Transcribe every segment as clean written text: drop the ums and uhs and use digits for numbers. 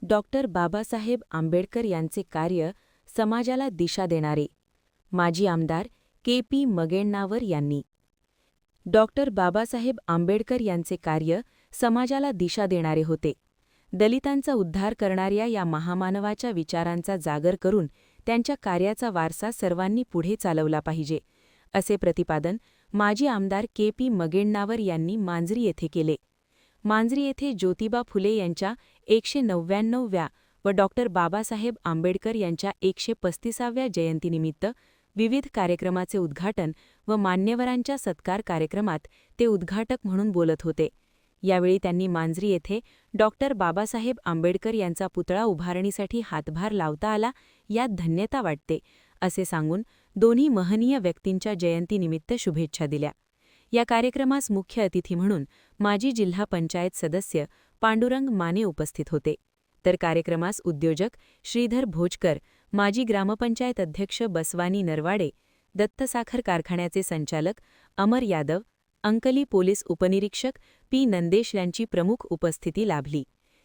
Doctor Babasaheb Ambedkar यांचे कार्य समाजाला दिशा देणारे. माजी आमदार के.पी. मगेण्णावर यांनी. डॉक्टर बाबासाहेब आंबेडकर यांचे कार्य समाजाला दिशा देणारे होते. दलितांचा उद्धार करणाऱ्या या महामानवाच्या विचारांचा जागर करून त्यांच्या कार्याचा वारसा सर्वांनी पुढे चालवला पाहिजे, असे प्रतिपादन माजी आमदार के.पी. मगेण्णावर यांनी मांजरी येथे केले. मांजरी येथे ज्योतिबा फुले यांच्या 199व्या व डॉक्टर बाबासाहेब आंबेडकर यांच्या 135व्या जयंतीनिमित्त विविध कार्यक्रमाचे उद्घाटन व मान्यवरांच्या सत्कार कार्यक्रमात ते उद्घाटक म्हणून बोलत होते. यावेळी त्यांनी मांजरी येथे डॉक्टर बाबासाहेब आंबेडकर यांचा पुतळा उभारणीसाठी हातभार लावता आला यात धन्यता वाटते, असे सांगून दोन्ही महनीय व्यक्तींच्या जयंतीनिमित्त शुभेच्छा दिल्या. या कार्यक्रमास मुख्य अतिथी म्हणून माजी जिल्हा पंचायत सदस्य पांडुरंग माने उपस्थित होते. तर कार्यक्रमास उद्योजक श्रीधर भोजकर, माजी ग्रामपंचायत अध्यक्ष बसवानी नरवाडे, दत्त साखर कारखान्याचे संचालक अमर यादव, अंकली पोलीस उपनिरीक्षक पी. नंदेश यांची प्रमुख उपस्थिती लाभली.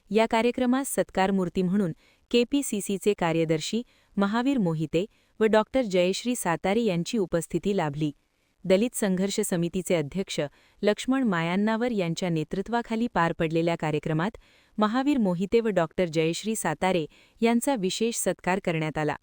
या कार्यक्रमास सत्कारमूर्ती म्हणून केपीसीसीचे कार्यदर्शी महावीर मोहिते व डॉक्टर जयश्री सातारे यांची उपस्थिती लाभली. दलित संघर्ष समितीचे अध्यक्ष लक्ष्मण मायण्णावर यांच्या नेतृत्वाखाली पार पडलेल्या कार्यक्रमात महावीर मोहिते व डॉक्टर जयश्री सातारे यांचा विशेष सत्कार करण्यात आला.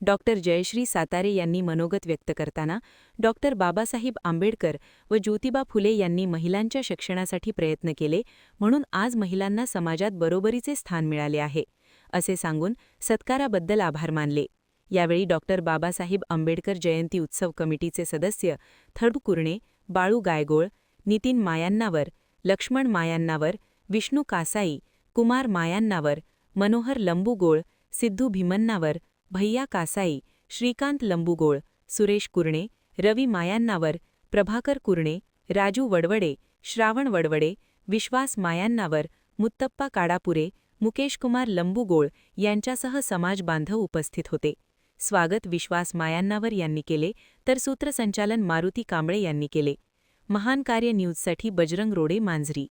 डॉक्टर जयश्री सातारे यांनी मनोगत व्यक्त करताना डॉक्टर बाबासाहेब आंबेडकर व ज्योतिबा फुले यांनी महिलांच्या शिक्षणासाठी प्रयत्न केले म्हणून आज महिलांना समाजात बरोबरीचे स्थान मिळाले आहे, असे सांगून सत्काराबद्दल आभार मानले. यावेळी डॉक्टर बाबासाहेब आंबेडकर जयंती उत्सव कमिटीचे सदस्य थडू कुरणे, बाळू गायगोळ, नितीन मायण्णावर, लक्ष्मण मायण्णावर, विष्णू कासाई, कुमार मायण्णावर, मनोहर लंबुगोळ, सिद्धू भीमण्णावर, भैया कासाई, श्रीकांत लंबुगोळ, सुरेश कुरणे, रवी मायण्णावर, प्रभाकर कुरणे, राजू वडवडे, श्रावण वडवडे, विश्वास मायण्णावर, मुत्तप्पा काडापुरे, मुकेशकुमार लंबुगोळ यांच्यासह समाजबांधव उपस्थित होते. स्वागत विश्वास मायण्णावर यांनी केले तर सूत्रसंचालन मारुती कांबळे यांनी केले. महान कार्य न्यूजसाठी बजरंग रोडे, मांजरी.